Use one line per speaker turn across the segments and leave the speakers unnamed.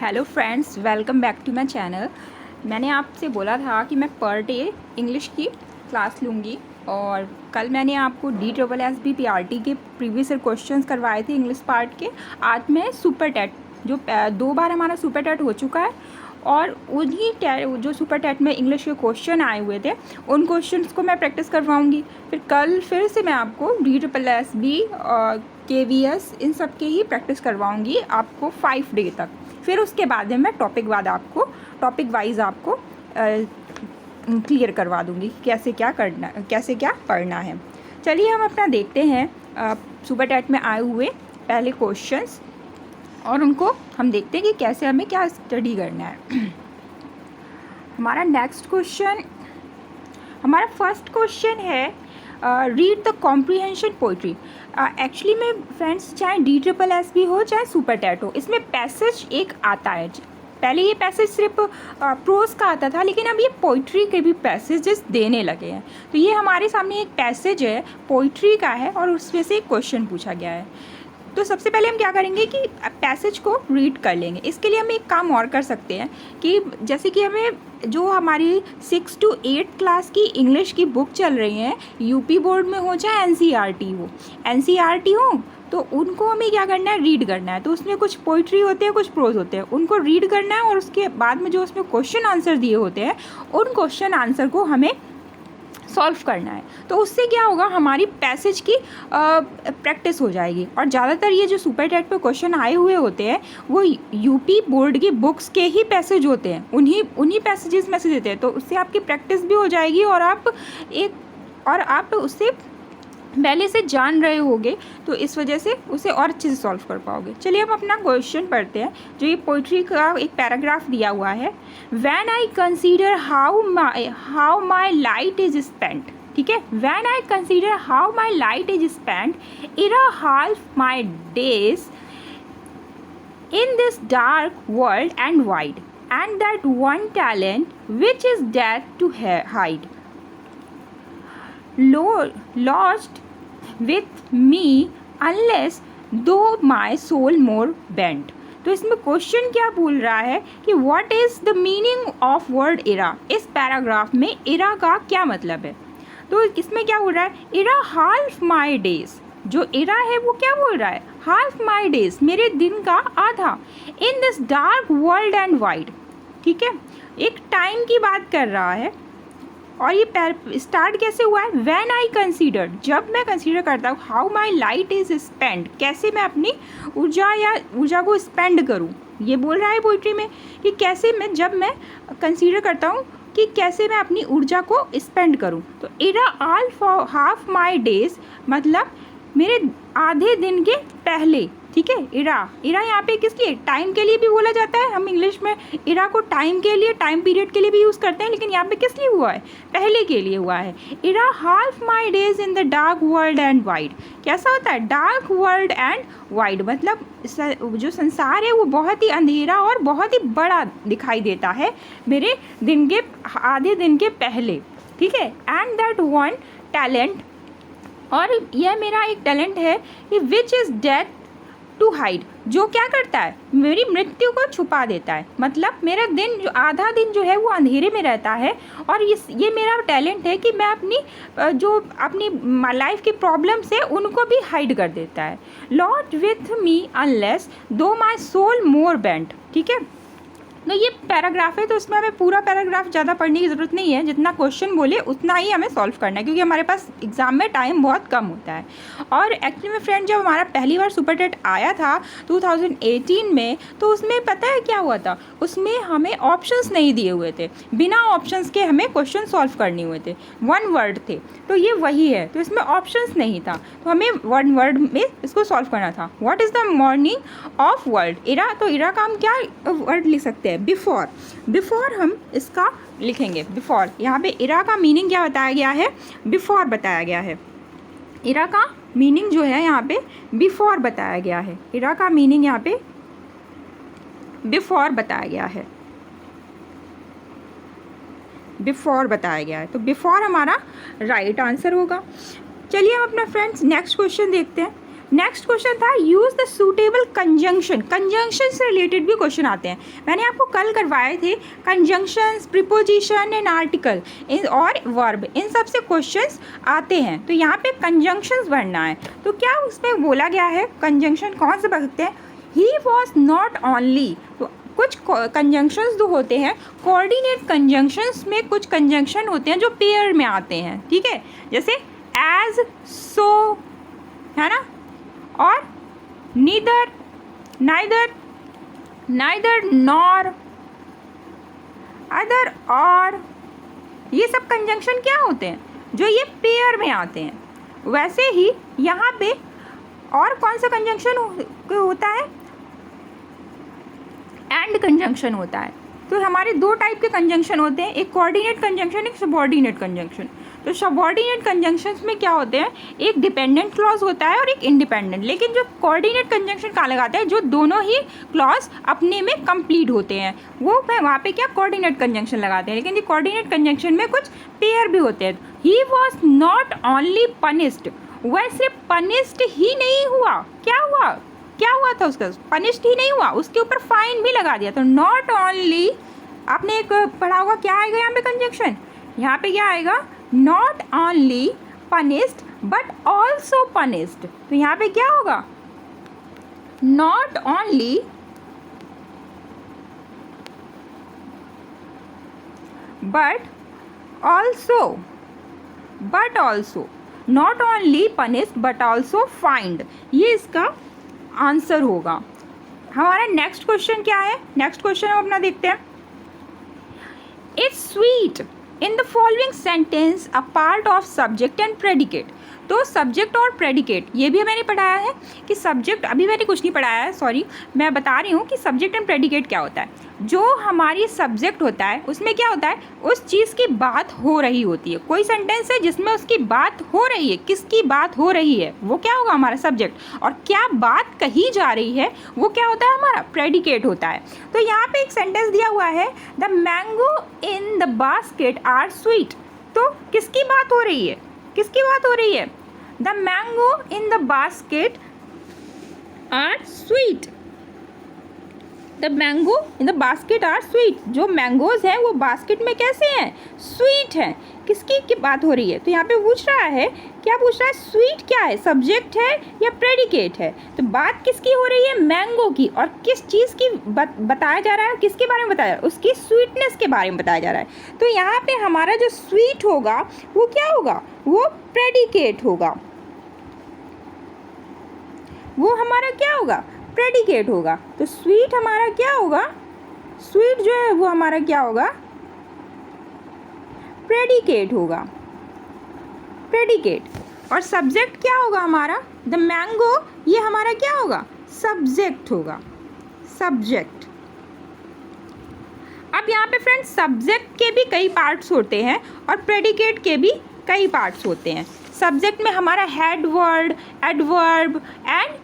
Hello friends, welcome back to my channel. मैंने आपसे बोला था कि मैं पर डे इंग्लिश की क्लास लूँगी और कल मैंने आपको DSSB-PRT के प्रीवियस ईयर क्वेश्चंस करवाए थे इंग्लिश पार्ट के। आज मैं सुपर टेट जो 2 बार हमारा सुपर टेट हो चुका है और उन्हीं जो सुपर टेट में इंग्लिश के क्वेश्चन आए हुए थे उन क्वेश्चंस को मैं प्रैक्टिस करवाऊँगी। फिर कल फिर से मैं आपको DSSB और KVS इन सब के ही प्रैक्टिस करवाऊँगी आपको 5 डे तक। फिर उसके बाद में मैं टॉपिक वाइज आपको क्लियर करवा दूँगी कैसे क्या पढ़ना है। चलिए हम अपना देखते हैं सुपर टेट में आए हुए पहले क्वेश्चंस और उनको हम देखते हैं कि कैसे हमें क्या स्टडी करना है। हमारा फर्स्ट क्वेश्चन है read the comprehension poetry. Actually में फ्रेंड्स, चाहे DSSB हो चाहे सुपर टेट हो, इसमें पैसेज एक आता है। पहले ये पैसेज सिर्फ प्रोज का आता था, लेकिन अब ये पोइट्री के भी पैसेजेस देने लगे हैं। तो ये हमारे सामने एक पैसेज है, पोइट्री का है और उसमें से एक क्वेश्चन पूछा गया है। तो सबसे पहले हम क्या करेंगे कि पैसेज को रीड कर लेंगे। इसके लिए हम एक काम और कर सकते हैं कि जैसे कि हमें जो हमारी 6 to 8 क्लास की इंग्लिश की बुक चल रही हैं, यूपी बोर्ड में हो चाहे NCERT हो, तो उनको हमें क्या करना है, रीड करना है। तो उसमें कुछ पोइट्री होते हैं, कुछ प्रोज होते हैं, उनको रीड करना है और उसके बाद में जो उसमें क्वेश्चन आंसर दिए होते हैं उन क्वेश्चन आंसर को हमें सॉल्व करना है। तो उससे क्या होगा, हमारी पैसेज की प्रैक्टिस हो जाएगी। और ज़्यादातर ये जो सुपर टेट पे क्वेश्चन आए हुए होते हैं वो यूपी बोर्ड की बुक्स के ही पैसेज होते हैं, उन्हीं पैसेजेस में से देते हैं। तो उससे आपकी प्रैक्टिस भी हो जाएगी और आप उससे पहले से जान रहे होगे, तो इस वजह से उसे और अच्छे से सॉल्व कर पाओगे। चलिए हम अपना क्वेश्चन पढ़ते हैं। जो ये पोइट्री का एक पैराग्राफ दिया हुआ है, when I consider how my light is spent. ठीक है, when I consider how my light is spent ere half my days in this dark world and wide and that one talent which is death to hide lost with me unless though my soul more bent। तो इसमें question क्या बोल रहा है कि what is the meaning of word era. इस paragraph में इरा का क्या मतलब है। तो इसमें क्या बोल रहा है, इरा हाल्फ माई डेज। जो इरा है वो क्या बोल रहा है, हाल्फ माई डेज, मेरे दिन का आधा, इन this dark world and wide. ठीक है, एक टाइम की बात कर रहा है। और ये स्टार्ट कैसे हुआ है, व्हेन आई कंसीडर, जब मैं कंसीडर करता हूँ, how my light is spend, कैसे मैं अपनी ऊर्जा को स्पेंड करूँ। ये बोल रहा है पोइट्री में कि कैसे मैं जब मैं कंसीडर करता हूँ कि कैसे मैं अपनी ऊर्जा को स्पेंड करूँ। तो इरा हाफ माई डेज मतलब मेरे आधे दिन के पहले। ठीक है, इरा यहाँ पे किस लिए, टाइम के लिए भी बोला जाता है। हम इंग्लिश में इरा को टाइम के लिए, टाइम पीरियड के लिए भी यूज़ करते हैं, लेकिन यहाँ पे किस लिए हुआ है, पहले के लिए हुआ है। Era half my days in the dark world and wide. कैसा होता है, डार्क वर्ल्ड एंड वाइड मतलब जो संसार है वो बहुत ही अंधेरा और बहुत ही बड़ा दिखाई देता है मेरे दिन के आधे दिन के पहले। ठीक है, एंड दैट वन टैलेंट, और यह मेरा एक टैलेंट है कि which is death to hide, जो क्या करता है, मेरी मृत्यु को छुपा देता है। मतलब मेरा दिन जो आधा दिन जो है वो अंधेरे में रहता है और ये मेरा टैलेंट है कि मैं अपनी लाइफ की प्रॉब्लम्स है उनको भी हाइड कर देता है। लॉट विथ मी अनलेस दो माई सोल मोर बेंट। ठीक है, तो ये पैराग्राफ है, तो इसमें हमें पूरा पैराग्राफ ज़्यादा पढ़ने की ज़रूरत नहीं है, जितना क्वेश्चन बोले उतना ही हमें सॉल्व करना है, क्योंकि हमारे पास एग्ज़ाम में टाइम बहुत कम होता है। और एक्चुअली में फ्रेंड, जब हमारा पहली बार सुपर टेट आया था 2018 में, तो उसमें पता है क्या हुआ था, उसमें हमें ऑप्शंस नहीं दिए हुए थे, बिना ऑप्शंस के हमें क्वेश्चन सॉल्व करने हुए थे, 1 वर्ड थे। तो ये वही है, तो इसमें ऑप्शंस नहीं था, तो हमें 1 वर्ड में इसको सॉल्व करना था। What is the morning of world era. तो इरा का हम क्या वर्ड लिख सकते हैं, बिफोर हम इसका लिखेंगे बिफोर। यहाँ पे इरा का मीनिंग क्या बताया गया है, बिफोर बताया गया है। इरा का मीनिंग जो है यहाँ पे बिफोर बताया गया है। इरा का मीनिंग यहाँ पे बिफोर बताया गया है, बिफोर बताया गया है। तो बिफोर हमारा राइट आंसर होगा। चलिए हम अपना फ्रेंड्स नेक्स्ट क्वेश्चन देखते हैं। नेक्स्ट क्वेश्चन था use the suitable conjunction. Conjunction से रिलेटेड भी क्वेश्चन आते हैं, मैंने आपको कल करवाए थे कंजंक्शंस, प्रीपोजिशन एंड आर्टिकल और वर्ब, इन सब से क्वेश्चंस आते हैं। तो यहाँ पे कंजंक्शंस भरना है। तो क्या उसमें बोला गया है कंजंक्शन कौन से भरते हैं? He was not only. तो कुछ कंजंक्शंस जो होते हैं कोऑर्डिनेट कंजंक्शंस में, कुछ कंजंक्शन होते हैं जो पेयर में आते हैं, ठीक है, जैसे एज, सो, है ना, और neither, neither, neither nor, other और, ये सब कंजंक्शन क्या होते हैं? जो ये पेयर में आते हैं। वैसे ही यहाँ पे और कौन सा कंजंक्शन होता है? एंड कंजंक्शन होता है। तो हमारे दो टाइप के कंजंक्शन होते हैं, एक कोऑर्डिनेट कंजंक्शन, एक सबऑर्डिनेट कंजंक्शन। तो सबऑर्डिनेट कंजंक्शंस में क्या होते हैं? एक डिपेंडेंट क्लॉज होता है और एक इंडिपेंडेंट। लेकिन जो कोऑर्डिनेट कंजंक्शन कहाँ लगाते हैं? जो दोनों ही क्लॉज अपने में कंप्लीट होते हैं, वो वहाँ पे क्या कोऑर्डिनेट कंजंक्शन लगाते हैं। लेकिन ये कोऑर्डिनेट कंजंक्शन में कुछ पेयर भी होते हैं। He was not only punished, वह सिर्फ पनिश्ड ही नहीं हुआ, क्या हुआ? क्या हुआ था उसका? पनिश्ड ही नहीं हुआ, उसके ऊपर फाइन भी लगा दिया। तो नॉट ओनली, आपने एक पढ़ा होगा, क्या आएगा यहाँ पे कंजंक्शन? यहाँ पे क्या आएगा? Not only punished but also punished. तो यहाँ पे क्या होगा? Not only but also, not only punished but also find, ये इसका आंसर होगा। हमारा नेक्स्ट क्वेश्चन क्या है? नेक्स्ट क्वेश्चन हम अपना देखते हैं। It's sweet in the following sentence a part of subject and predicate. तो सब्जेक्ट और प्रेडिकेट ये भी मैंने पढ़ाया है कि सब्जेक्ट, अभी मैंने कुछ नहीं पढ़ाया है, सॉरी, मैं बता रही हूँ कि सब्जेक्ट एंड प्रेडिकेट क्या होता है। जो हमारी सब्जेक्ट होता है उसमें क्या होता है? उस चीज़ की बात हो रही होती है। कोई सेंटेंस है जिसमें उसकी बात हो रही है, किसकी बात हो रही है, वो क्या होगा? हमारा सब्जेक्ट। और क्या बात कही जा रही है वो क्या होता है? हमारा प्रेडिकेट होता है। तो यहाँ पे एक सेंटेंस दिया हुआ है, the mango in the basket are sweet. तो किसकी बात हो रही है? किसकी बात हो रही है? The mango in the basket are sweet. The mango in the basket are sweet. जो मैंगोज हैं वो बास्केट में कैसे हैं? स्वीट हैं। किसकी की बात हो रही है? तो यहाँ पे पूछ रहा है, क्या पूछ रहा है? स्वीट क्या है? सब्जेक्ट है या प्रेडिकेट है? तो बात किसकी हो रही है? मैंगो की। और किस चीज़ की बताया जा रहा है? किसके बारे में बताया जा रहा है? उसकी स्वीटनेस के बारे में बताया जा रहा है। तो यहाँ पे हमारा जो स्वीट होगा वो क्या होगा? वो प्रेडिकेट होगा। वो हमारा क्या होगा? प्रेडिकेट होगा। तो स्वीट हमारा क्या होगा? स्वीट जो है वो हमारा क्या होगा? प्रेडिकेट होगा, प्रेडिकेट। और सब्जेक्ट क्या होगा हमारा? द मैंगो, ये हमारा क्या होगा? सब्जेक्ट होगा, सब्जेक्ट। अब यहाँ पे फ्रेंड्स सब्जेक्ट के भी कई पार्ट्स होते हैं और प्रेडिकेट के भी कई पार्ट्स होते हैं। सब्जेक्ट में हमारा head word, adverb and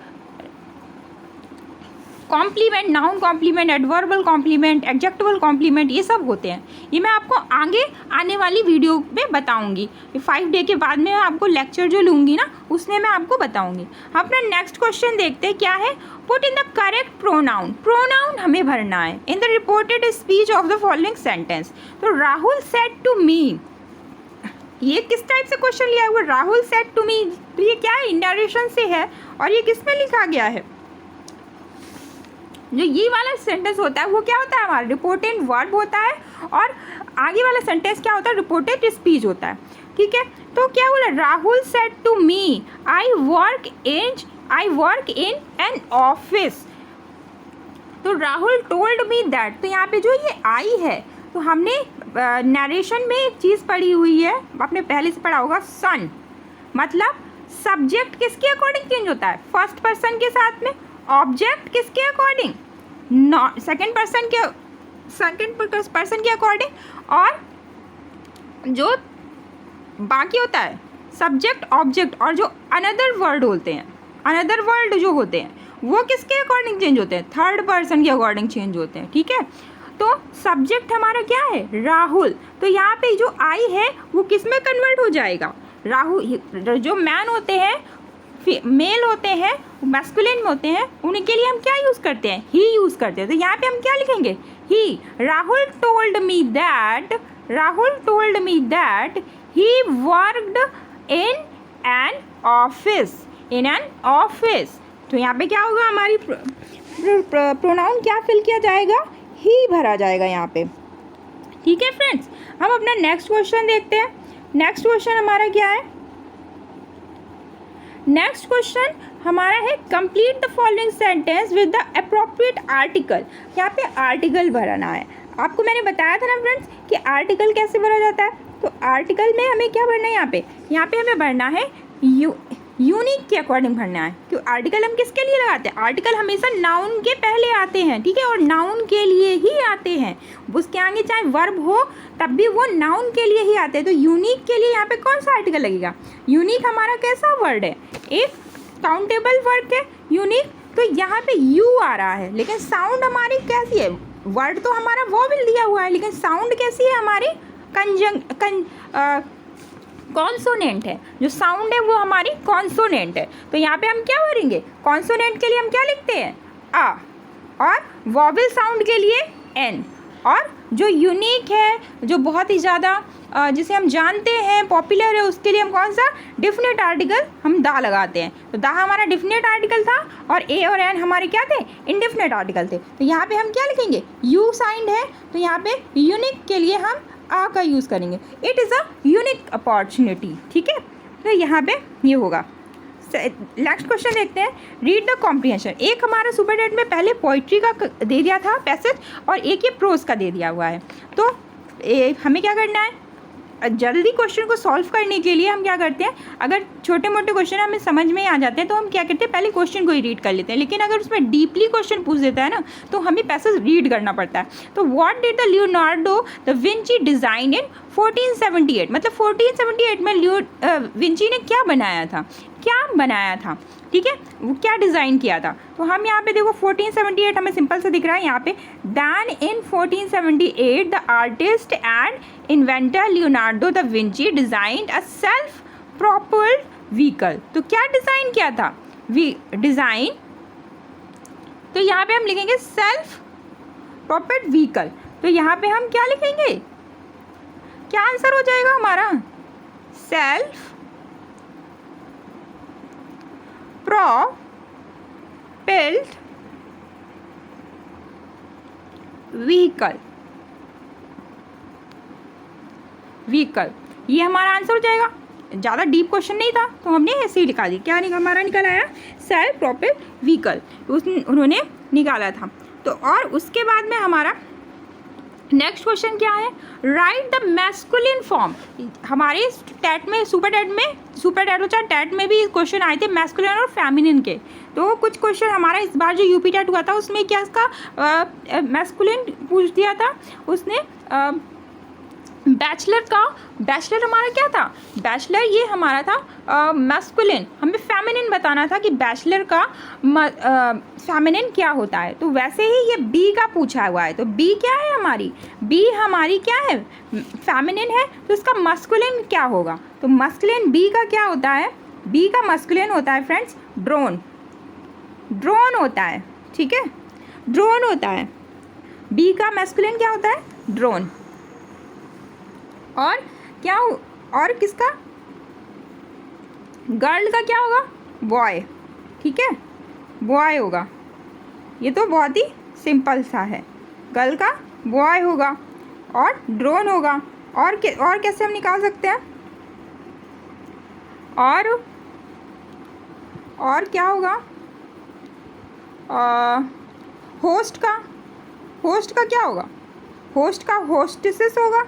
complement, noun complement, adverbial complement, adjectival complement, ये सब होते हैं। ये मैं आपको आगे आने वाली वीडियो में बताऊंगी। 5 डे के बाद में आपको लेक्चर जो लूँगी ना उसमें मैं आपको बताऊंगी। हम अपना नेक्स्ट क्वेश्चन देखते हैं, क्या है? Put in the correct pronoun. Pronoun हमें भरना है in the reported speech of the following sentence. तो राहुल सेड टू मी, ये किस टाइप से क्वेश्चन लिया हुआ? Rahul said to me. तो ये क्या है? इंडायरेक्शन से है और ये किस में लिखा गया है? जो ये वाला सेंटेंस होता है वो क्या होता है? हमारा रिपोर्टेड वर्ब होता है और आगे वाला सेंटेंस क्या होता है? रिपोर्टेड स्पीच होता है, ठीक है। तो क्या बोला? Rahul said to me I work in an office. तो राहुल टोल्ड मी दैट। तो यहाँ पे जो ये आई है, तो हमने नरेशन में एक चीज़ पढ़ी हुई है, आपने पहले से पढ़ा होगा, सन। मतलब सब्जेक्ट किसके अकॉर्डिंग चेंज होता है? फर्स्ट पर्सन के साथ में। ऑब्जेक्ट किसके अकॉर्डिंग? सेकंड पर्सन के अकॉर्डिंग। और जो बाकी होता है सब्जेक्ट, ऑब्जेक्ट और जो अनदर वर्ड होते हैं, अनदर वर्ड जो होते हैं वो किसके अकॉर्डिंग चेंज होते हैं? थर्ड पर्सन के अकॉर्डिंग चेंज होते हैं, ठीक है। तो सब्जेक्ट हमारा क्या है? राहुल। तो यहाँ पे जो आई है वो किस में कन्वर्ट हो जाएगा? राहुल। जो मैन होते हैं मेल होते हैं, मैस्कुलिन में होते हैं, उनके लिए हम क्या यूज़ करते हैं? ही यूज़ करते हैं। तो यहाँ पे हम क्या लिखेंगे? He. Rahul told me that he worked in an office. तो यहाँ पे क्या होगा? हमारी प्रोनाउन क्या फिल किया जाएगा? ही भरा जाएगा यहाँ पे। ठीक है फ्रेंड्स, हम अपना नेक्स्ट क्वेश्चन देखते हैं। नेक्स्ट क्वेश्चन हमारा क्या है? नेक्स्ट क्वेश्चन हमारा है complete the following sentence with the appropriate article. यहाँ पे आर्टिकल भरना है। आपको मैंने बताया था ना फ्रेंड्स कि आर्टिकल कैसे भरा जाता है। तो आर्टिकल में हमें क्या भरना है? यहाँ पे हमें भरना है यूनिक के अकॉर्डिंग भरना है। क्यों? आर्टिकल हम किसके लिए लगाते हैं? आर्टिकल हमेशा नाउन के पहले आते हैं, ठीक है, और नाउन के लिए ही आते हैं। उसके आगे चाहे वर्ब हो तब भी वो नाउन के लिए ही आते हैं। तो यूनिक के लिए यहाँ पे कौन सा आर्टिकल लगेगा? यूनिक हमारा कैसा वर्ड है? एक काउंटेबल वर्ड है यूनिक। तो यहाँ पे यू आ रहा है, लेकिन साउंड हमारी कैसी है? वर्ड तो हमारा वोवेल दिया हुआ है, लेकिन साउंड कैसी है हमारी? कॉन्सोनेंट है। जो साउंड है वो हमारी कॉन्सोनेंट है। तो यहाँ पे हम क्या भरेंगे? कॉन्सोनेंट के लिए हम क्या लिखते हैं? आ, और वोवेल साउंड के लिए एन। और जो यूनिक है, जो बहुत ही ज़्यादा जिसे हम जानते हैं, पॉपुलर है, उसके लिए हम कौन सा डिफिनेट आर्टिकल हम दा लगाते हैं। तो दा हमारा डिफिनेट आर्टिकल था और ए और एन हमारे क्या थे? इंडिफिनेट आर्टिकल थे। तो यहाँ पे हम क्या लिखेंगे? यू साइंड है, तो यहाँ पे यूनिक के लिए हम आ का यूज़ करेंगे। It is a unique opportunity. ठीक है, तो यहाँ पे ये होगा। नेक्स्ट क्वेश्चन देखते हैं। Read the comprehension. एक हमारा सुपरडेट में पहले पोइट्री का दे दिया था पैसेज, और एक ये प्रोज का दे दिया हुआ है। तो हमें क्या करना है? जल्दी क्वेश्चन को सॉल्व करने के लिए हम क्या करते हैं? अगर छोटे मोटे क्वेश्चन हमें समझ में आ जाते हैं तो हम क्या करते हैं? पहले क्वेश्चन को ही रीड कर लेते हैं। लेकिन अगर उसमें डीपली क्वेश्चन पूछ देता है ना, तो हमें पैसेज रीड करना पड़ता है। तो what did the Leonardo da Vinci design in 1478? मतलब 1478 में विंची ने क्या बनाया था? ठीक है, वो क्या डिज़ाइन किया था? तो हम यहाँ पे देखो 1478 हमें सिंपल सा दिख रहा है यहाँ पे। Then in 1478 the artist and inventor Leonardo da Vinci designed a self propelled vehicle. तो क्या डिज़ाइन किया था? डिज़ाइन, तो यहाँ पे हम लिखेंगे सेल्फ प्रोपेल्ड व्हीकल। तो यहाँ पे हम क्या लिखेंगे? क्या आंसर हो जाएगा हमारा? Self propelled vehicle. ये हमारा आंसर हो जाएगा। ज़्यादा डीप क्वेश्चन नहीं था तो हमने ऐसे ही लिखा दी। क्या हमारा निकल आया? सेल्फ प्रोपेल्ड व्हीकल उन्होंने निकाला था। तो और उसके बाद में हमारा नेक्स्ट क्वेश्चन क्या है? Right the masculine form. हमारे टैट में, सुपर टैट हो चाहे टैट में भी क्वेश्चन आए थे मैस्कुलिन और फेमिनिन के। तो कुछ क्वेश्चन हमारा इस बार जो यूपी टैट हुआ था उसमें क्या इसका मैस्कुलिन पूछ दिया था उसने। बैचलर हमारा क्या था? बैचलर ये हमारा था मैस्कुलिन। हमें फेमिनिन बताना था कि बैचलर का फेमिनिन क्या होता है। तो वैसे ही ये बी का पूछा हुआ है। तो बी क्या है हमारी? बी हमारी क्या है? फेमिनिन है। तो इसका मस्कुलिन क्या होगा? तो मस्कुलिन बी का क्या होता है? बी का मस्कुलिन होता है फ्रेंड्स ड्रोन होता है। ठीक है, ड्रोन होता है। बी का मस्कुलिन क्या होता है? ड्रोन। और क्या और किसका? गर्ल का क्या होगा? बॉय। ठीक है, बॉय होगा। ये तो बहुत ही सिंपल सा है। गर्ल का बॉय होगा और ड्रोन होगा। और कैसे हम निकाल सकते हैं? और क्या होगा? होस्ट का क्या होगा? होस्ट का होस्टेसेस होगा।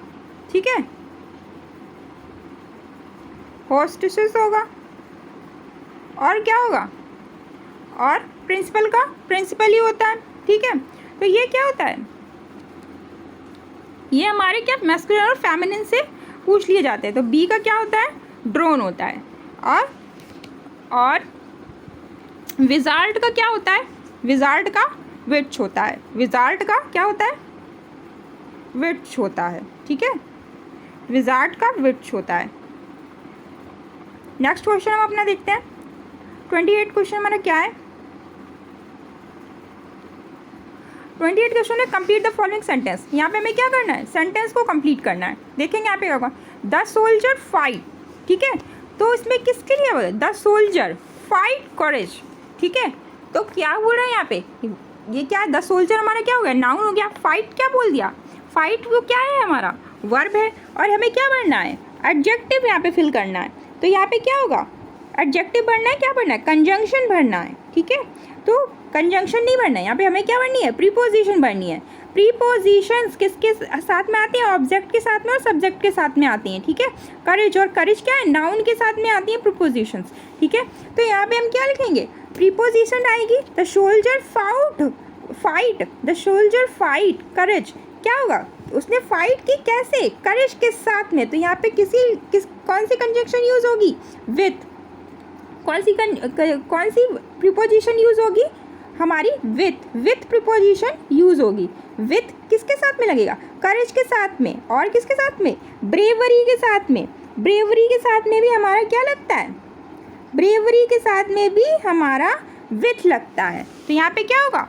ठीक है, होस्टेसेस होगा। और क्या होगा? और प्रिंसिपल का प्रिंसिपल ही होता है। ठीक है, तो ये क्या होता है? ये हमारे क्या मैस्कुलिन और फेमिनिन से पूछ लिए जाते हैं। तो बी का क्या होता है? ड्रोन होता है। और विजार्ड का क्या होता है? विजार्ड का विट्च होता है। विजार्ड का क्या होता है? विट्च होता है। ठीक है, विजार्ड का विट्च होता है। नेक्स्ट क्वेश्चन हम अपना देखते हैं। 28 क्वेश्चन हमारा क्या है? 28 क्वेश्चन है कंप्लीट द फॉलोइंग सेंटेंस। यहाँ पे हमें क्या करना है? सेंटेंस को कंप्लीट करना है। देखेंगे यहाँ पे क्या होगा, द सोल्जर फाइट, ठीक है। तो इसमें किसके लिए बोला? द सोल्जर फाइट करेज, ठीक है। तो क्या बोल रहा है यहाँ पे? ये क्या है? द सोल्जर हमारा क्या हो गया? नाउन हो गया। फाइट क्या बोल दिया? फाइट वो क्या है? हमारा वर्ब है। और हमें क्या भरना है? एडजेक्टिव यहाँ पे फिल करना है। तो यहाँ पे क्या होगा? एडजेक्टिव भरना है, क्या भरना है? कंजंक्शन भरना है, ठीक है। तो कंजंक्शन नहीं भरना है, यहाँ पे हमें क्या भरनी है? प्रीपोजिशन भरनी है। प्रीपोजिशंस किसके साथ में आती हैं? ऑब्जेक्ट के साथ में और सब्जेक्ट के साथ में आती हैं, ठीक है। करेज, और करेज क्या है? नाउन के साथ में आती हैं प्रीपोजिशंस, ठीक है। तो यहाँ पे हम क्या लिखेंगे? प्रीपोजिशन आएगी, the soldier fight, the soldier fight courage. क्या होगा? उसने फाइट की कैसे? करेज के साथ में। तो यहाँ पे कौन सी कंजंक्शन यूज होगी? विथ। कौन सी प्रीपोजिशन यूज होगी? हमारी विथ प्रीपोजिशन यूज होगी। विथ किसके साथ में लगेगा? करेज के साथ में। और किसके साथ में? ब्रेवरी के साथ में। ब्रेवरी के साथ में भी हमारा क्या लगता है? ब्रेवरी के साथ में भी हमारा विथ लगता है। तो यहाँ पे क्या होगा?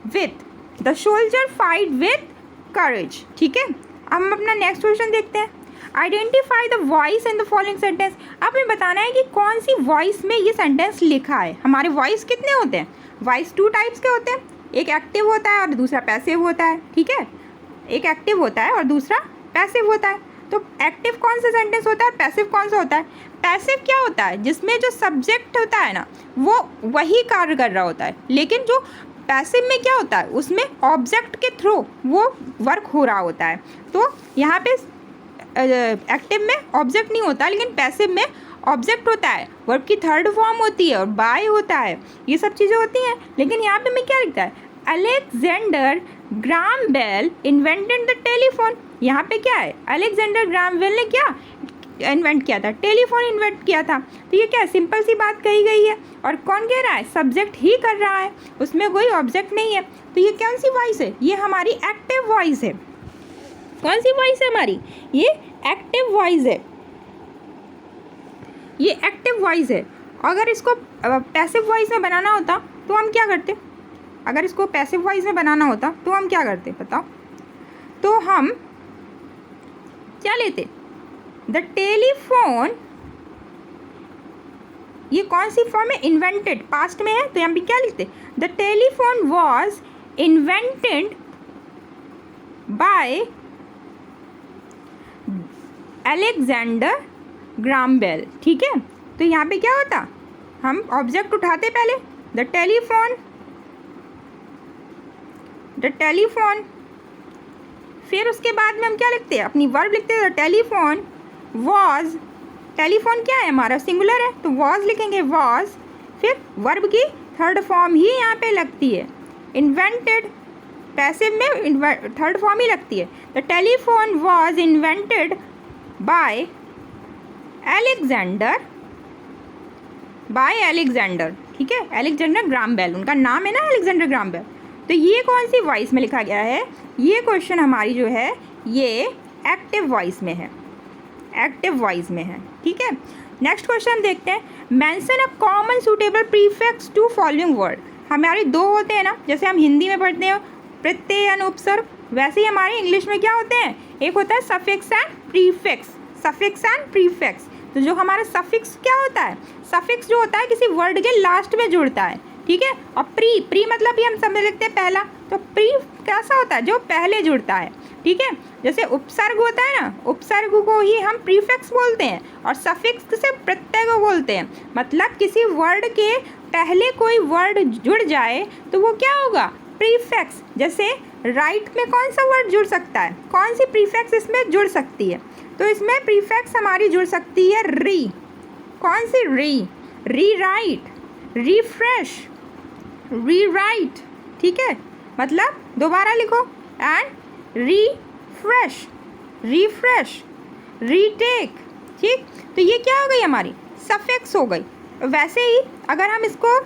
With. The soldier fight with करेज, ठीक है। अब हम अपना नेक्स्ट क्वेश्चन देखते हैं। Identify the voice in the following sentence. अब हमें बताना है कि कौन सी वॉइस में ये सेंटेंस लिखा है। हमारे वॉइस कितने होते हैं? वॉइस 2 टाइप्स के होते हैं, एक एक्टिव होता है और दूसरा पैसिव होता है, ठीक है। एक एक्टिव होता है और दूसरा पैसिव होता है। तो एक्टिव कौन सा सेंटेंस होता है, पैसिव कौन सा होता है? पैसिव क्या होता है? जिसमें जो सब्जेक्ट होता है ना, वो वही कार्य कर रहा होता है। लेकिन जो पैसिव में क्या होता है? उसमें ऑब्जेक्ट के थ्रू वो वर्क हो रहा होता है। तो यहाँ पे एक्टिव में ऑब्जेक्ट नहीं होता, लेकिन पैसिव में ऑब्जेक्ट होता है, वर्ब की थर्ड फॉर्म होती है और बाय होता है, ये सब चीज़ें होती हैं। लेकिन यहाँ पे हमें क्या लिखता है? Alexander Graham Bell invented the telephone. यहाँ पे क्या है? अलेक्जेंडर ग्राम बेल ने क्या इन्वेंट किया था? टेलीफोन इन्वेंट किया था। तो ये क्या है? सिंपल सी बात कही गई है। और कौन कह रहा है? सब्जेक्ट ही कर रहा है, उसमें कोई ऑब्जेक्ट नहीं है। तो ये कौन सी वॉइस है? ये हमारी एक्टिव वॉइस है। कौन सी वॉइस है हमारी? ये एक्टिव वॉइस है। ये एक्टिव वॉइस है। अगर इसको पैसिव वॉइस में बनाना होता तो हम क्या करते? अगर इसको पैसिव वॉइस में बनाना होता तो हम क्या करते बताओ? तो हम क्या लेते? द टेलीफोन, ये कौन सी फॉर्म है? इन्वेंटेड, पास्ट में है, तो यहाँ पे क्या लिखते? The telephone was invented by Alexander Graham Bell, ठीक है। तो यहाँ पे क्या होता? हम ऑब्जेक्ट उठाते पहले, द टेलीफोन, फिर उसके बाद में हम क्या लिखते हैं? अपनी वर्ब लिखते हैं। द टेलीफोन वॉज, टेलीफोन क्या है हमारा? सिंगुलर है, तो वॉज लिखेंगे, वॉज। फिर वर्ब की थर्ड फॉर्म ही यहाँ पे लगती है। इन्वेंटेड, पैसिव में थर्ड फॉर्म ही लगती है। The telephone was invented by Alexander, ठीक है। अलेक्जेंडर ग्राम बेल, उनका नाम है ना अलेक्जेंडर ग्राम बेल। तो ये कौन सी वॉइस में लिखा गया है? ये क्वेश्चन हमारी जो है ये एक्टिव वॉइस में है, एक्टिव वॉइस में है, ठीक है। नेक्स्ट क्वेश्चन देखते हैं। Mention a common suitable prefix to following word. हमारे 2 होते हैं ना, जैसे हम हिंदी में पढ़ते हैं प्रत्यय एंड उपसर्ग, वैसे ही हमारे इंग्लिश में क्या होते हैं? एक होता है suffix and prefix, suffix and prefix. तो जो हमारा सफिक्स क्या होता है? सफिक्स जो होता है किसी वर्ड के लास्ट में जुड़ता है, ठीक है। और प्री मतलब ये हम समझ लेते हैं पहला। तो प्री कैसा होता है? जो पहले जुड़ता है, ठीक है। जैसे उपसर्ग होता है ना, उपसर्ग को ही हम प्रीफिक्स बोलते हैं, और सफिक्स से प्रत्यय को बोलते हैं। मतलब किसी वर्ड के पहले कोई वर्ड जुड़ जाए तो वो क्या होगा? प्रीफिक्स। जैसे राइट में कौन सा वर्ड जुड़ सकता है? कौन सी प्रीफिक्स इसमें जुड़ सकती है? तो इसमें प्रीफिक्स हमारी जुड़ सकती है री। कौन सी? री राइट, रिफ्रेश, रीराइट, ठीक है। मतलब दोबारा लिखो, एंड रिफ्रेश, रीटेक, ठीक। तो ये क्या हो गई? हमारी सफिक्स हो गई। वैसे ही अगर हम इसको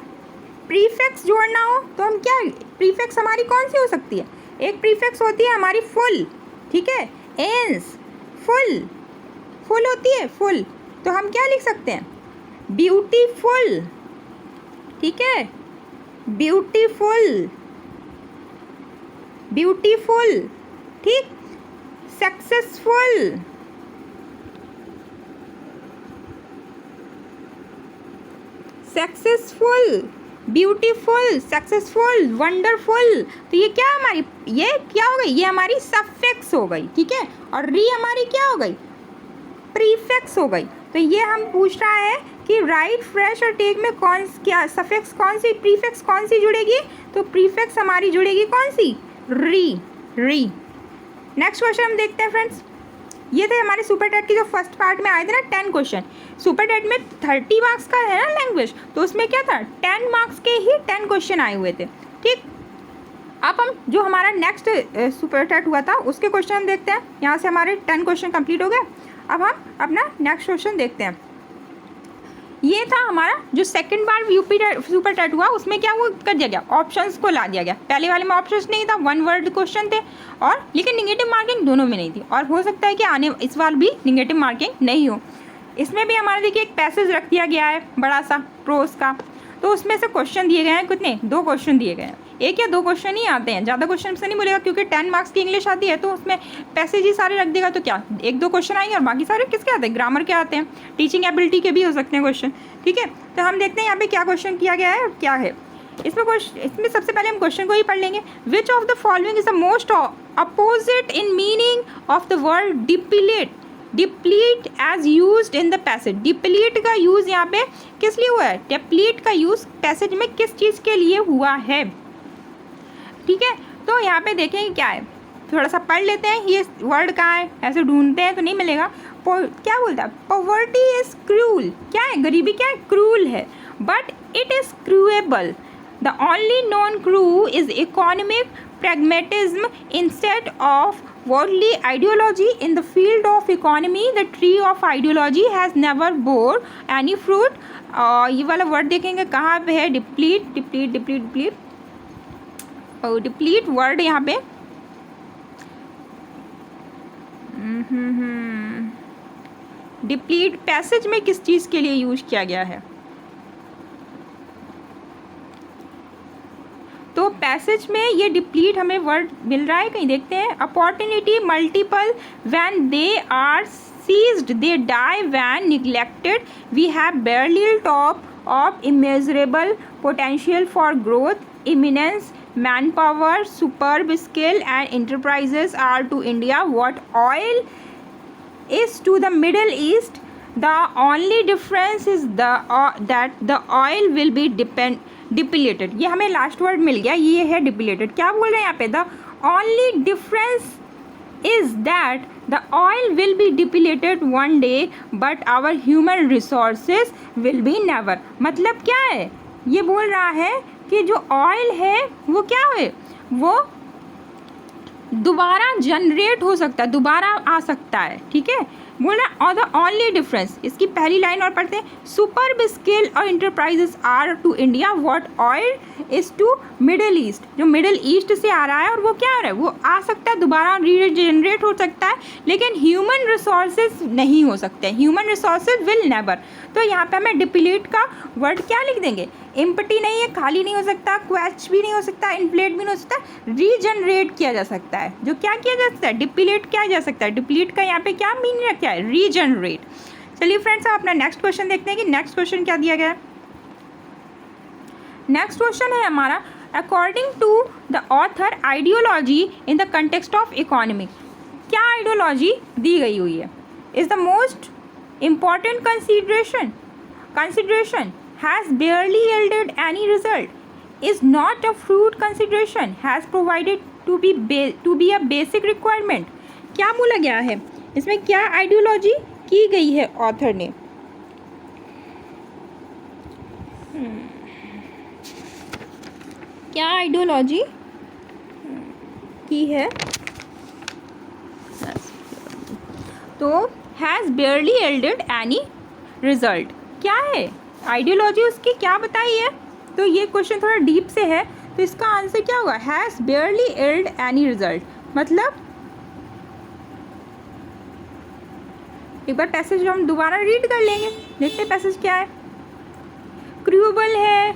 प्रीफिक्स जोड़ना हो तो हम क्या? प्रीफिक्स हमारी कौन सी हो सकती है? एक प्रीफिक्स होती है हमारी फुल, ठीक है। एंस, फुल होती है, फुल। तो हम क्या लिख सकते हैं? ब्यूटीफुल, ठीक है, ब्यूटीफुल, ब्यूटीफुल, ठीक, successful, successful, beautiful, successful, wonderful. तो ये क्या हमारी, ये क्या हो गई, ये हमारी सफिक्स हो गई, ठीक है, और री हमारी क्या हो गई, प्रीफिक्स हो गई। तो ये हम पूछ रहा है कि राइट, फ्रेश और टेक में कौन क्या सफिक्स कौन सी, प्रीफिक्स कौन सी जुड़ेगी, तो प्रीफिक्स हमारी जुड़ेगी कौन सी, री, री। नेक्स्ट क्वेश्चन हम देखते हैं फ्रेंड्स। ये थे हमारे सुपर टेट की जो फर्स्ट पार्ट में आए थे ना 10 क्वेश्चन। सुपर टेट में 30 मार्क्स का है ना लैंग्वेज, तो उसमें क्या था 10 मार्क्स के ही 10 क्वेश्चन आए हुए थे, ठीक। अब हम जो हमारा नेक्स्ट सुपर टेट हुआ था उसके क्वेश्चन हम देखते हैं। यहाँ से हमारे 10 क्वेश्चन कंप्लीट हो गए। अब हम अपना नेक्स्ट क्वेश्चन देखते हैं। ये था हमारा जो सेकंड बार यूपी सुपर टेट हुआ, उसमें क्या वो कर दिया गया, ऑप्शंस को ला दिया गया। पहले वाले में ऑप्शंस नहीं था, 1 वर्ड क्वेश्चन थे, और लेकिन निगेटिव मार्किंग दोनों में नहीं थी, और हो सकता है कि आने इस बार भी निगेटिव मार्किंग नहीं हो। इसमें भी हमारे देखिए एक पैसेज रख दिया गया है बड़ा सा प्रोस का, तो उसमें से क्वेश्चन दिए गए हैं कितने, 2 क्वेश्चन दिए गए हैं। 1 या 2 क्वेश्चन ही आते हैं, ज़्यादा क्वेश्चन से नहीं बोलेगा, क्योंकि 10 मार्क्स की इंग्लिश आती है, तो उसमें पैसेज ही सारे रख देगा, तो क्या 1-2 क्वेश्चन आएंगे, और बाकी सारे किसके आते हैं, ग्रामर के आते हैं, टीचिंग एबिलिटी के भी हो सकते हैं क्वेश्चन, ठीक है। तो हम देखते हैं यहाँ पे क्या क्वेश्चन किया गया है और क्या है इसमें सबसे पहले हम क्वेश्चन को ही पढ़ लेंगे। Which of the following is the most opposite in meaning of the word deplete, deplete as used in the passage. Deplete का यूज़ यहाँ पे किस लिए हुआ है, डिप्लीट का यूज़ पैसेज में किस चीज़ के लिए हुआ है, ठीक है। तो यहाँ पे देखें क्या है, थोड़ा सा पढ़ लेते हैं। ये वर्ड कहाँ है, ऐसे ढूंढते हैं तो नहीं मिलेगा। क्या बोलता है, पॉवर्टी इज क्रूल, क्या है, गरीबी क्या है, क्रूल है, but it is curable. The only known cure is economic pragmatism instead of worldly ideology. In the field of economy, the tree of ideology has never bore any fruit. ये वाला word देखेंगे कहाँ पे है, deplete, deplete, deplete, deplete, और deplete word यहाँ पे deplete passage में किस चीज़ के लिए यूज किया गया है, तो पैसेज में ये डिप्लीट हमें वर्ड मिल रहा है कहीं, देखते हैं। Opportunity multiple when they are seized, they die when neglected, we have barely top of immeasurable potential for growth, eminence, man power, superb skill and enterprises are to India what oil is to the Middle East. The only difference is that the oil will be depleted. ये हमें last word मिल गया, ये है depleted। क्या बोल रहे हैं यहाँ पे, the only difference is that the oil will be depleted one day but our human resources will be never। मतलब क्या है, ये बोल रहा है कि जो ऑयल है वो क्या है, वो दोबारा जनरेट हो सकता है, दोबारा आ सकता है, ठीक है। बोला और द ओनली डिफरेंस, इसकी पहली लाइन और पढ़ते हैं। सुपर्ब स्किल और enterprises are to India what oil is to Middle East. जो मिडल ईस्ट से आ रहा है और वो क्या आ रहा है, वो आ सकता है, दोबारा रीजनरेट हो सकता है, लेकिन ह्यूमन रिसोर्सेज नहीं हो सकते, ह्यूमन रिसोर्सेज विल नेवर। तो यहाँ पे हमें डिप्लीट का वर्ड क्या लिख देंगे, एम्प्टी नहीं है, खाली नहीं हो सकता, क्वेच भी नहीं हो सकता, इनफ्लेट भी नहीं हो सकता, रीजनरेट किया जा सकता है। जो क्या किया जा सकता है, डिप्लीट किया जा सकता है। डिप्लीट का यहाँ पे क्या मीनिंग रखा है, रीजनरेट। चलिए फ्रेंड्स अब अपना नेक्स्ट क्वेश्चन देखते हैं कि नेक्स्ट क्वेश्चन क्या दिया गया है। नेक्स्ट क्वेश्चन है हमारा, according to the author ideology in the context of economic. क्या आइडियोलॉजी दी गई हुई है, is the most important consideration has barely yielded any result, is not a fruit consideration, has provided to be a basic requirement। क्या बोला गया है इसमें, क्या आइडियोलॉजी की गई है ऑथर ने, क्या आइडियोलॉजी की है, तो हैज़ बेयरली यील्डेड एनी रिजल्ट। क्या है आइडियोलॉजी उसकी, क्या बताई है, तो ये क्वेश्चन थोड़ा डीप से है, तो इसका आंसर क्या होगा, has barely yield any result. मतलब एक बार पैसेज हम दोबारा रीड कर लेंगे, देखते हैं पैसेज क्या है। क्रूएबल है,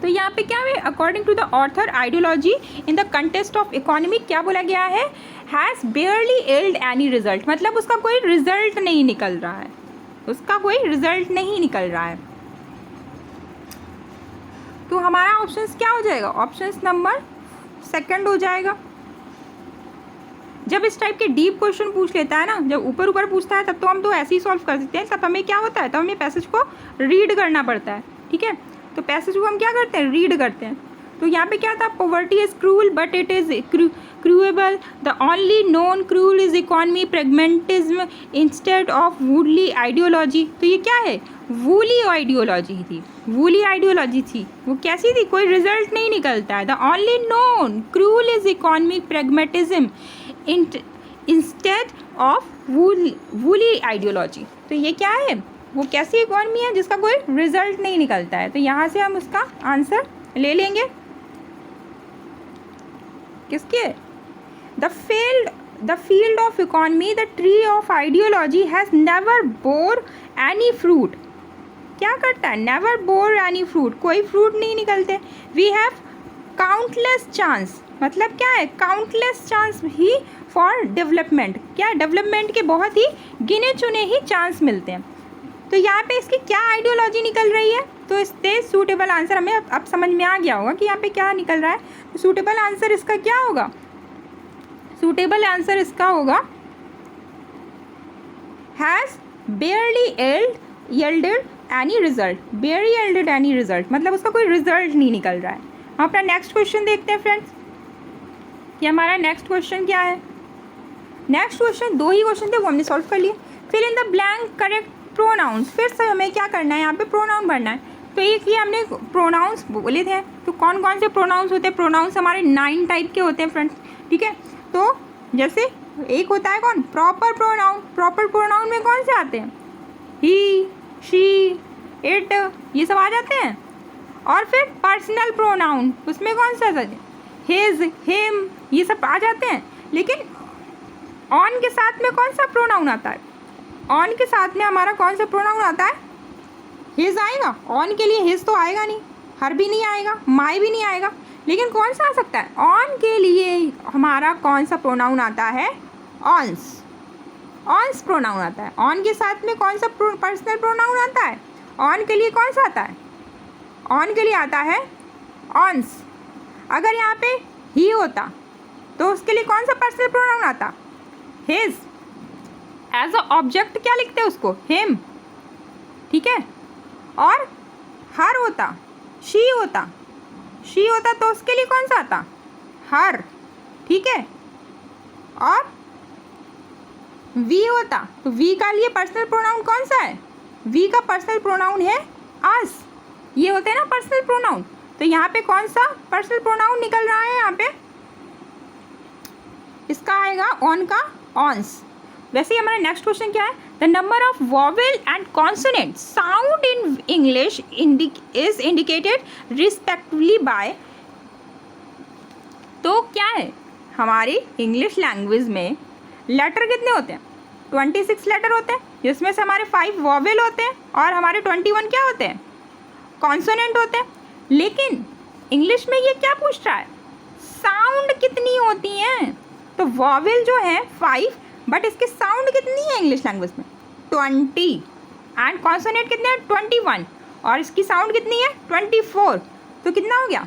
तो यहाँ पे क्या है, according to the author ideology in the contest of economy क्या बोला गया है, has barely yield any result, मतलब उसका कोई रिजल्ट नहीं निकल रहा है, उसका कोई रिजल्ट नहीं निकल रहा है। तो हमारा ऑप्शंस क्या हो जाएगा, ऑप्शंस नंबर सेकंड हो जाएगा। जब इस टाइप के डीप क्वेश्चन पूछ लेता है ना, जब ऊपर ऊपर पूछता है तब तो हम तो ऐसे ही सॉल्व कर सकते हैं, तब हमें क्या होता है, तब हमें पैसेज को रीड करना पड़ता है, ठीक है। तो पैसेज को हम क्या करते हैं, रीड करते हैं। तो यहाँ पे क्या था, poverty is cruel but it is curable, the only known cruel is economy pragmatism instead of woolly ideology. तो ये क्या है, वूली आइडियोलॉजी थी, वूली आइडियोलॉजी थी। वो कैसी थी, कोई रिजल्ट नहीं निकलता है। The only known cruel is economic pragmatism instead of woolly ideology. तो ये क्या है, वो कैसी इकोनॉमी है जिसका कोई रिजल्ट नहीं निकलता है। तो यहाँ से हम उसका आंसर ले लेंगे, किसके, the field of economy the tree of ideology has never bore any fruit. क्या करता है, नेवर बोर एनी फ्रूट, कोई फ्रूट नहीं निकलते। वी हैव काउंटलेस चांस, मतलब क्या है, countless chance he for development, क्या डेवलपमेंट के बहुत ही गिने चुने ही चांस मिलते हैं। तो यहाँ पे इसकी क्या आइडियोलॉजी निकल रही है, तो इससे सूटेबल आंसर हमें अब समझ में आ गया होगा कि यहाँ पे क्या निकल रहा है। तो सूटेबल आंसर इसका क्या होगा, सूटेबल आंसर इसका होगा has बेयरली yielded any result, बेयरली yielded any result, मतलब उसका कोई रिजल्ट नहीं निकल रहा है। हम अपना नेक्स्ट क्वेश्चन देखते हैं फ्रेंड्स कि हमारा नेक्स्ट क्वेश्चन क्या है। नेक्स्ट क्वेश्चन, दो ही क्वेश्चन थे वो हमने सॉल्व कर लिए। Fill in the blank correct pronouns, फिर से हमें क्या करना है, यहाँ पे प्रोनाउन भरना है। तो एक ये हमने प्रोनाउंस बोले थे, तो कौन कौन से प्रोनाउंस होते हैं, प्रोनाउंस हमारे 9 टाइप के होते हैं फ्रेंड्स, ठीक है। तो जैसे एक होता है कौन, प्रॉपर प्रोनाउन, प्रॉपर प्रोनाउन में कौन से आते हैं, ही, शी, इट, ये सब आ जाते हैं। और फिर पर्सनल प्रोनाउन, उसमें कौन सा है, हिज, हिम, ये सब आ जाते हैं। लेकिन ऑन के साथ में कौन सा प्रोनाउन आता है, ऑन के साथ में हमारा कौन सा प्रोनाउन आता है, हिज आएगा। ऑन के लिए हिज तो आएगा नहीं, हर भी नहीं आएगा, माई भी नहीं आएगा, लेकिन कौन सा आ सकता है, ऑन के लिए हमारा कौन सा प्रोनाउन आता है, ऑन्स, ऑन्स प्रोनाउन आता है। ऑन के साथ में कौन सा पर्सनल प्रोनाउन आता है, ऑन के लिए कौन सा आता है, ऑन के लिए आता है ऑन्स। अगर यहाँ पे ही होता तो उसके लिए कौन सा पर्सनल प्रोनाउन आता, हिज। एज अ ऑब्जेक्ट क्या लिखते हैं उसको, हिम, ठीक है। और हर होता, शी होता, शी होता तो उसके लिए कौन सा आता, हर, ठीक है। और वी होता तो वी का लिए पर्सनल प्रोनाउन कौन सा है, वी का पर्सनल प्रोनाउन है अस, ये होते हैं ना पर्सनल प्रोनाउन। तो यहाँ पे कौन सा पर्सनल प्रोनाउन निकल रहा है, यहाँ पे इसका आएगा ऑन का ऑन्स। वैसे ही हमारा नेक्स्ट क्वेश्चन क्या है, the number of vowel and consonant sound in English is indicated respectively by. तो क्या है, हमारी इंग्लिश लैंग्वेज में लेटर कितने होते हैं, 26 लेटर होते हैं, जिसमें से हमारे 5 वॉवेल होते हैं और हमारे 21 क्या होते हैं, कॉन्सोनेंट होते हैं। लेकिन इंग्लिश में ये क्या पूछ रहा है, साउंड कितनी होती हैं। तो वॉवेल जो है 5, बट इसके साउंड कितनी है इंग्लिश लैंग्वेज में, 20, एंड कॉन्सोनेंट कितने हैं, 21, और इसकी साउंड कितनी है, 24। तो कितना हो गया,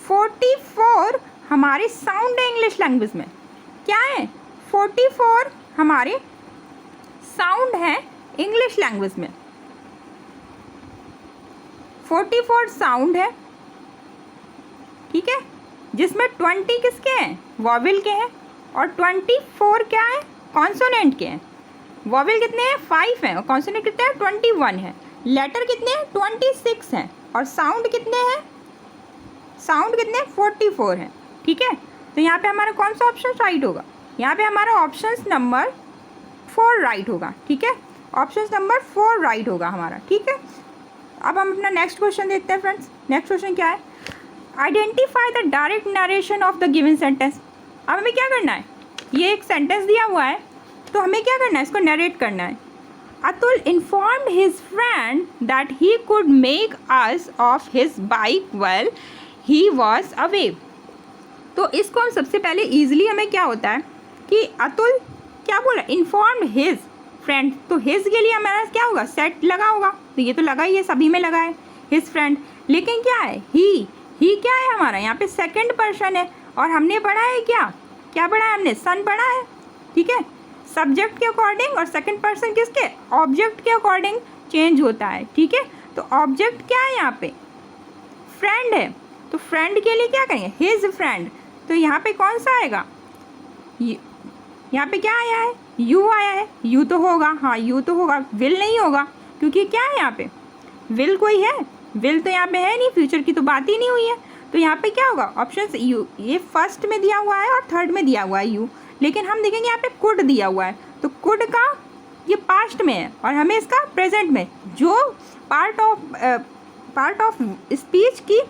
44 हमारे साउंड है इंग्लिश लैंग्वेज में। क्या है, 44 हमारे साउंड है इंग्लिश लैंग्वेज में, 44 साउंड है, ठीक है, जिसमें 20 किसके हैं, वॉवेल के हैं, और 24 क्या है, कॉन्सोनेंट के हैं। वॉवेल कितने हैं, 5 हैं, और कॉन्सोनेंट कितने हैं, 21 है। लेटर कितने हैं, 26 हैं, और साउंड कितने हैं, साउंड कितने, 44 हैं, ठीक है। तो यहाँ पे हमारा कौन सा ऑप्शन राइट होगा, यहाँ पे हमारा ऑप्शन नंबर 4 राइट होगा, ठीक है, ऑप्शन नंबर 4 राइट होगा हमारा, ठीक है। अब हम अपना नेक्स्ट क्वेश्चन देखते हैं फ्रेंड्स। नेक्स्ट क्वेश्चन क्या है, identify the direct narration of the given sentence. अब हमें क्या करना है, ये एक सेंटेंस दिया हुआ है तो हमें क्या करना है, इसको नरेट करना है। Atul informed his friend that he could make us of his bike while he was away. तो इसको हम सबसे पहले ईजिली हमें क्या होता है कि अतुल क्या बोला, इन्फॉर्म्ड हिज फ्रेंड, तो हिज के लिए हमारा क्या होगा, सेट लगा होगा, तो ये तो लगा ही है, सभी में लगा है हिज फ्रेंड। लेकिन क्या है, ही क्या है हमारा, यहाँ पे सेकंड पर्सन है, और हमने पढ़ा है क्या पढ़ा है हमने, सन पढ़ा है, ठीक है, सब्जेक्ट के अकॉर्डिंग, और सेकंड पर्सन किसके, ऑब्जेक्ट के अकॉर्डिंग चेंज होता है, ठीक है। तो ऑब्जेक्ट क्या है यहाँ पे, फ्रेंड है, तो फ्रेंड के लिए क्या करेंगे, हिज फ्रेंड, तो यहाँ पे कौन सा आएगा, यहाँ पे क्या आया है, यू आया है, यू तो होगा, हाँ यू तो होगा, विल नहीं होगा, क्योंकि क्या है यहाँ पे, विल कोई है, विल तो यहाँ पे है नहीं, फ्यूचर की तो बात ही नहीं हुई है, तो यहाँ पे क्या होगा, ऑप्शन यू, ये फर्स्ट में दिया हुआ है और थर्ड में दिया हुआ है यू, लेकिन हम देखेंगे यहाँ पे कुड दिया हुआ है, तो कुड का ये पास्ट में है और हमें इसका प्रेजेंट में, जो पार्ट ऑफ स्पीच की,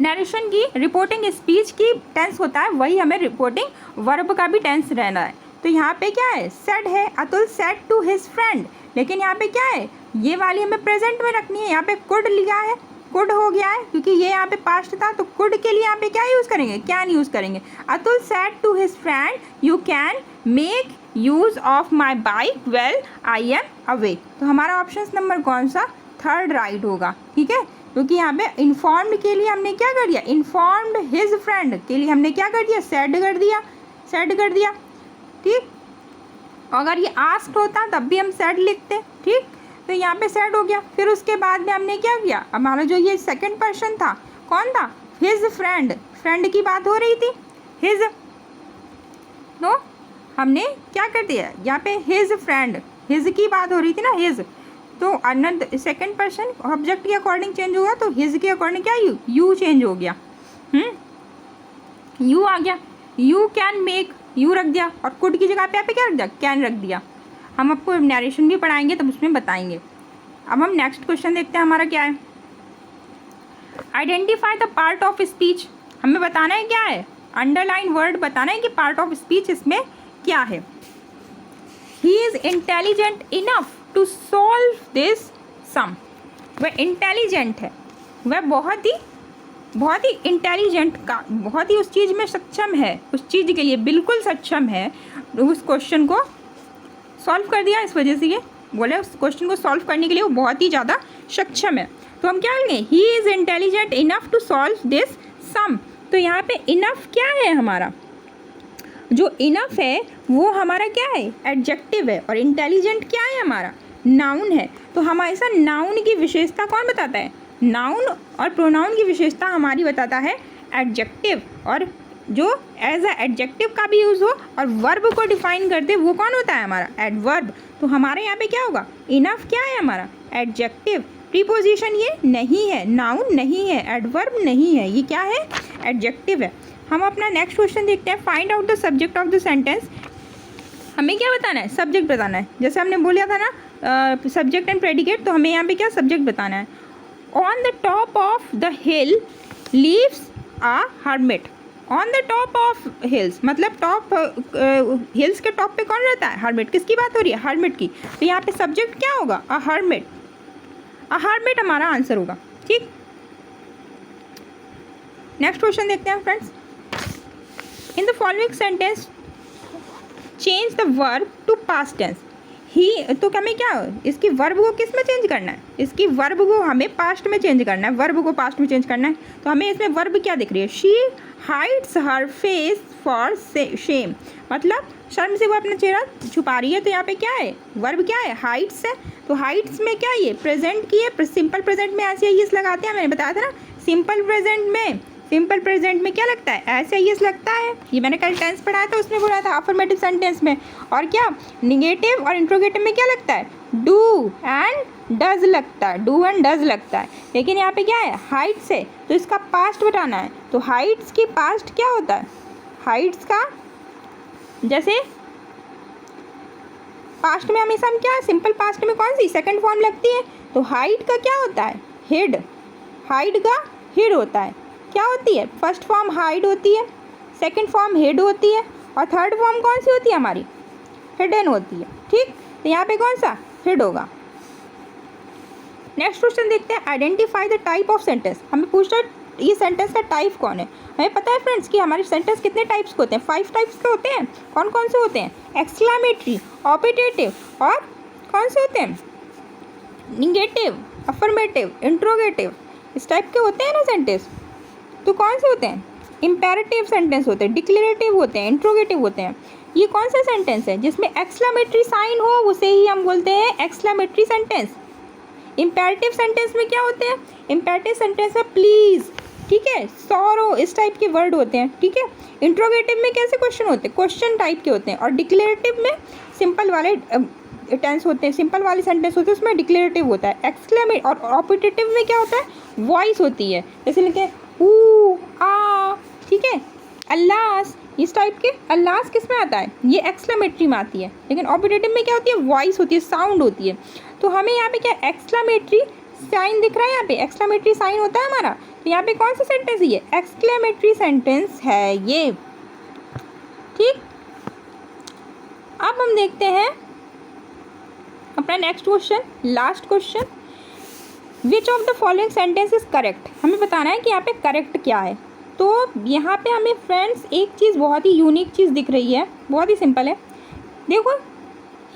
नरेशन की, रिपोर्टिंग स्पीच की टेंस होता है, वही हमें रिपोर्टिंग वर्ब का भी टेंस रहना है। तो यहाँ पे क्या है, सेड है, Atul said to his friend, लेकिन यहाँ पे क्या है, ये वाली हमें प्रेजेंट में रखनी है, यहाँ पे कुड लिया है, कुड हो गया है, क्योंकि ये यहाँ पे पास्ट था, तो कुड के लिए यहाँ पे क्या यूज़ करेंगे, कैन यूज़ करेंगे। Atul said to his friend you can make use of my bike well I am away, तो हमारा ऑप्शन नंबर कौन सा, थर्ड राइट होगा, ठीक है, क्योंकि यहाँ पे इन्फॉर्म्ड के लिए हमने क्या कर दिया, इन्फॉर्म्ड हिज फ्रेंड के लिए हमने क्या कर दिया, सेड कर दिया, ठीक। अगर ये आस्क्ड होता तब भी हम सेड लिखते, ठीक, तो यहाँ पे सेड हो गया। फिर उसके बाद में हमने क्या किया, हमारा जो ये सेकंड पर्सन था कौन था, हिज फ्रेंड की बात हो रही थी, हिज, तो हमने क्या कर दिया, यहाँ पे हिज फ्रेंड, हिज की बात हो रही थी ना, हिज, तो अनदर सेकंड पर्सन ऑब्जेक्ट के अकॉर्डिंग चेंज हुआ, तो हिज के अकॉर्डिंग क्या यू चेंज हो गया, यू आ गया, यू कैन मेक, यू रख दिया, और कुड की जगह पे यहाँ पे क्या रख दिया, कैन रख दिया। हम आपको नरेशन भी पढ़ाएंगे तब उसमें बताएंगे। अब हम नेक्स्ट क्वेश्चन देखते हैं, हमारा क्या है, identify the part of speech, हमें बताना है क्या है, अंडरलाइन वर्ड बताना है कि पार्ट ऑफ स्पीच इसमें क्या है। He is intelligent enough to solve this sum, वह इंटेलिजेंट है, वह बहुत ही इंटेलिजेंट का, बहुत ही उस चीज़ में सक्षम है, उस चीज़ के लिए बिल्कुल सक्षम है, उस क्वेश्चन को सॉल्व कर दिया, इस वजह से ये बोले उस क्वेश्चन को सॉल्व करने के लिए वो बहुत ही ज़्यादा सक्षम है। तो हम क्या लेंगे, he is intelligent enough to solve this sum, तो यहाँ पे इनफ क्या है, हमारा जो इनफ है वो हमारा क्या है, एडजेक्टिव है, और इंटेलिजेंट क्या है हमारा, नाउन है। तो हमेशा नाउन की विशेषता कौन बताता है, नाउन, और प्रोनाउन की विशेषता हमारी बताता है एडजेक्टिव, और जो एज अ एडजेक्टिव का भी यूज़ हो और वर्ब को डिफाइन कर दे वो कौन होता है हमारा, एडवर्ब। तो हमारे यहाँ पे क्या होगा, इनफ क्या है हमारा, एडजेक्टिव, प्रीपोजिशन ये नहीं है, नाउन नहीं है, एडवर्ब नहीं है, ये क्या है, एडजेक्टिव है। हम अपना नेक्स्ट क्वेश्चन देखते हैं, find out the subject of the sentence, हमें क्या बताना है, सब्जेक्ट बताना है, जैसे हमने बोला था ना सब्जेक्ट एंड प्रेडिकेट, तो हमें यहाँ पे क्या सब्जेक्ट बताना है। On the top of the hill lives a hermit, on the top of hills मतलब टॉप हिल्स के टॉप पे कौन रहता है, हर्मिट, किसकी बात हो रही है, हर्मिट की, तो यहाँ पे सब्जेक्ट क्या होगा, अ हर्मिट, अ हर्मिट हमारा आंसर होगा, ठीक। नेक्स्ट क्वेश्चन देखते हैं friends, in the following sentence change the verb to past tense, he, तो हमें क्या, इसकी वर्ब को किस में चेंज करना है, इसकी वर्ब को हमें पास्ट में चेंज करना है, वर्ब को पास्ट में चेंज करना है, तो हमें इसमें वर्ब क्या दिख रही है, she hides her face for shame, मतलब शर्म से वो अपना चेहरा छुपा रही है, तो यहाँ पे क्या है, वर्ब क्या है, हाइड्स है, तो हाइड्स में क्या ये प्रेजेंट की है, सिंपल प्रेजेंट में ऐसे आई एस लगाते हैं, मैंने बताया था ना, सिंपल प्रेजेंट में क्या लगता है, ऐसे आई एस लगता है, ये मैंने कल टेंस पढ़ाया था, उसमें बोला था अफर्मेटिव सेंटेंस में, और क्या निगेटिव और इंट्रोगेटिव में क्या लगता है, डू एंड डज लगता है, डू एंड डज लगता है, लेकिन यहाँ पे क्या है, हाइट्स है, तो इसका पास्ट बताना है, तो हाइट्स की पास्ट क्या होता है, हाइट्स का जैसे पास्ट में हमेशा हम क्या, सिंपल पास्ट में कौन सी सेकंड फॉर्म लगती है, तो हाइट का क्या होता है, हिड, हाइड का हिड होता है, क्या होती है, फर्स्ट फॉर्म हाइड होती है, सेकंड फॉर्म हिड होती है, और थर्ड फॉर्म कौन सी होती है हमारी, हिडन होती है, ठीक। तो यहाँ पे कौन सा हिड होगा। नेक्स्ट क्वेश्चन देखते हैं, identify the type of sentence. हमें पूछा ये सेंटेंस का टाइप कौन है। हमें पता है फ्रेंड्स कि हमारे सेंटेंस कितने टाइप्स के होते हैं, 5 टाइप्स के होते हैं। कौन कौन से होते हैं, एक्सक्लामेटरी, ऑपिटेटिव और कौन से होते हैं, निगेटिव, अफर्मेटिव, इंट्रोगेटिव, इस टाइप के होते हैं ना सेंटेंस। तो कौन से होते हैं, इम्पेरेटिव सेंटेंस होते हैं, डिक्लेरेटिव होते हैं, इंट्रोगेटिव होते हैं। ये कौन सा सेंटेंस है जिसमें एक्सक्लामेटरी साइन हो, उसे ही हम बोलते हैं एक्सक्लामेटरी सेंटेंस। इम्पेरेटिव सेंटेंस में क्या होते हैं, इम्पेरेटिव सेंटेंस में प्लीज़, ठीक है, सॉरो, इस टाइप के वर्ड होते हैं, ठीक है। इंट्रोगेटिव में कैसे क्वेश्चन होते हैं, क्वेश्चन टाइप के होते हैं। और डिक्लेरेटिव में सिंपल वाले टेंस होते हैं, सिंपल वाले सेंटेंस होते हैं, उसमें डिक्लेरेटिव होता है। एक्सक्लेमेट और ऑपिटेटिव में क्या होता है, वॉइस होती है, जैसे लिखे ऊ आ, ठीक है, अल्लास, इस टाइप के। अल्लास किस में आता है, ये एक्सक्लेमेटरी में आती है, लेकिन ऑपिटेटिव में क्या होती है, वॉइस होती है, साउंड होती है। तो हमें यहाँ पे क्या एक्सक्लेमेटरी साइन दिख रहा है, यहाँ पे एक्सक्लेमेटरी साइन होता है हमारा। तो यहाँ पे कौन सा सेंटेंस है, ये एक्सक्लेमेटरी सेंटेंस है ये, ठीक। अब हम देखते हैं अपना next question, last question, which of the following sentence is correct. हमें बताना है कि यहाँ पे करेक्ट क्या है। तो यहाँ पे हमें फ्रेंड्स एक चीज़, बहुत ही यूनिक चीज़ दिख रही है, बहुत ही सिंपल है। देखो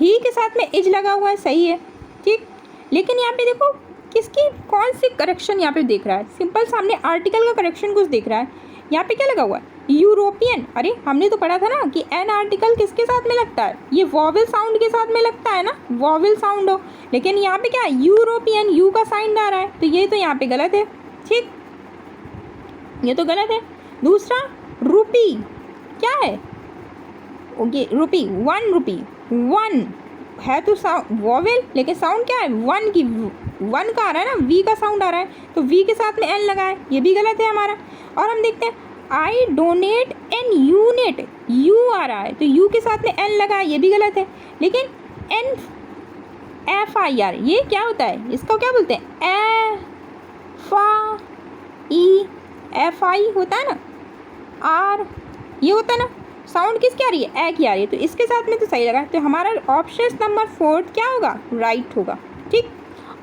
ही के साथ में इज लगा हुआ है, सही है, ठीक। लेकिन यहाँ पे देखो किसकी कौन सी करेक्शन यहाँ पे देख रहा है, सिंपल सामने आर्टिकल का करेक्शन कुछ दिख रहा है। यहाँ पे क्या लगा हुआ है, यूरोपियन। अरे हमने तो पढ़ा था ना कि एन आर्टिकल किसके साथ में लगता है, ये वॉवेल साउंड के साथ में लगता है ना, वॉवेल साउंड हो। लेकिन यहाँ पे क्या है, यूरोपियन, यू का साइन आ रहा है, तो ये तो यहाँ पे गलत है, ठीक, ये तो गलत है। दूसरा रुपी, क्या है, ओके रुपी, 1 रुपी, 1 है तो साउंड वॉवेल, लेकिन साउंड क्या है, 1 की, 1 का आ रहा है ना, वी का साउंड आ रहा है, तो वी के साथ में एन लगा है, ये भी गलत है हमारा। और हम देखते हैं आई डोनेट एन यूनिट, यू आ रहा है, तो यू के साथ में एन लगा है, ये भी गलत है। लेकिन एन एफ आई आर, ये क्या होता है, इसको क्या बोलते हैं, ए फा ई, एफ आई होता है ना, आर ये होता है ना, साउंड किसकी आ रही है, ए की आ रही है, तो इसके साथ में तो सही लगा। तो हमारा ऑप्शन नंबर 4 क्या होगा, राइट होगा, ठीक।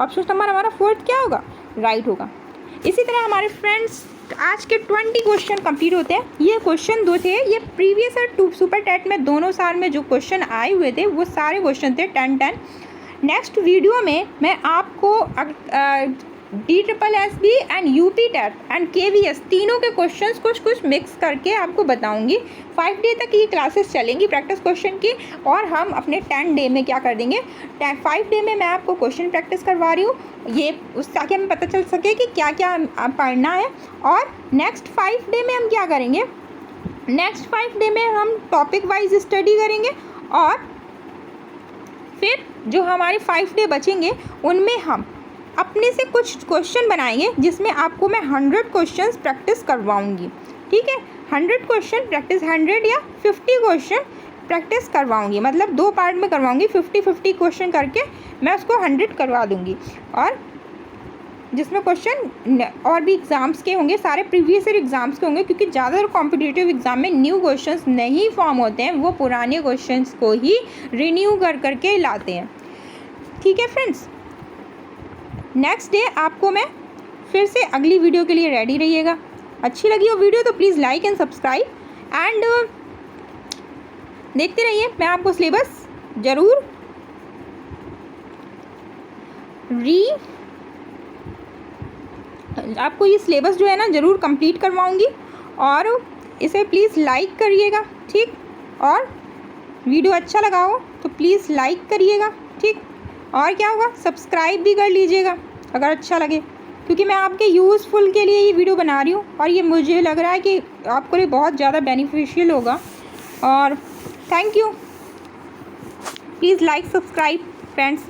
ऑप्शन नंबर हमारा 4 क्या होगा, राइट होगा। इसी तरह हमारे फ्रेंड्स आज के 20 क्वेश्चन कंप्लीट होते हैं। ये क्वेश्चन 2 थे, ये प्रीवियस और सुपर टेट में दोनों साल में जो क्वेश्चन आए हुए थे वो सारे क्वेश्चन थे 10-10। नेक्स्ट वीडियो में मैं आपको DSSB and UP TET and KVS तीनों के क्वेश्चंस कुछ मिक्स करके आपको बताऊंगी। 5 डे तक ये क्लासेस चलेंगी प्रैक्टिस क्वेश्चन की, और हम अपने 10 डे में क्या कर देंगे, 5 डे में मैं आपको क्वेश्चन प्रैक्टिस करवा रही हूँ, ये उस ताकि हमें पता चल सके कि क्या क्या पढ़ना है। और नेक्स्ट 5 डे में हम क्या करेंगे, नेक्स्ट 5 डे में हम टॉपिक वाइज स्टडी करेंगे, और फिर जो हमारे 5 डे बचेंगे उनमें हम अपने से कुछ क्वेश्चन बनाएंगे, जिसमें आपको मैं 100 क्वेश्चंस प्रैक्टिस करवाऊंगी, ठीक है। 100 क्वेश्चन प्रैक्टिस, 100 या 50 क्वेश्चन प्रैक्टिस करवाऊंगी, मतलब 2 पार्ट में करवाऊंगी, 50-50 क्वेश्चन करके मैं उसको 100 करवा दूंगी। और जिसमें क्वेश्चन और भी एग्ज़ाम्स के होंगे, सारे प्रीवियस ईयर एग्ज़ाम्स के होंगे, क्योंकि ज़्यादातर कॉम्पिटिटिव एग्ज़ाम में न्यू क्वेश्चंस नहीं फॉर्म होते हैं, वो पुराने क्वेश्चंस को ही रिन्यू कर करके लाते हैं, ठीक है फ्रेंड्स। नेक्स्ट डे आपको मैं फिर से अगली वीडियो के लिए रेडी रहिएगा। अच्छी लगी हो वीडियो तो please like and subscribe and देखते रहिए। मैं आपको सिलेबस ज़रूर आपको ये सिलेबस जो है ना ज़रूर कंप्लीट करवाऊंगी, और इसे प्लीज़ लाइक करिएगा, ठीक। और वीडियो अच्छा लगा हो तो प्लीज़ लाइक करिएगा, ठीक। और क्या होगा, सब्सक्राइब भी कर लीजिएगा अगर अच्छा लगे, क्योंकि मैं आपके यूज़फुल के लिए ये वीडियो बना रही हूँ, और ये मुझे लग रहा है कि आपके लिए बहुत ज़्यादा बेनिफिशियल होगा। और thank you, please like subscribe friends.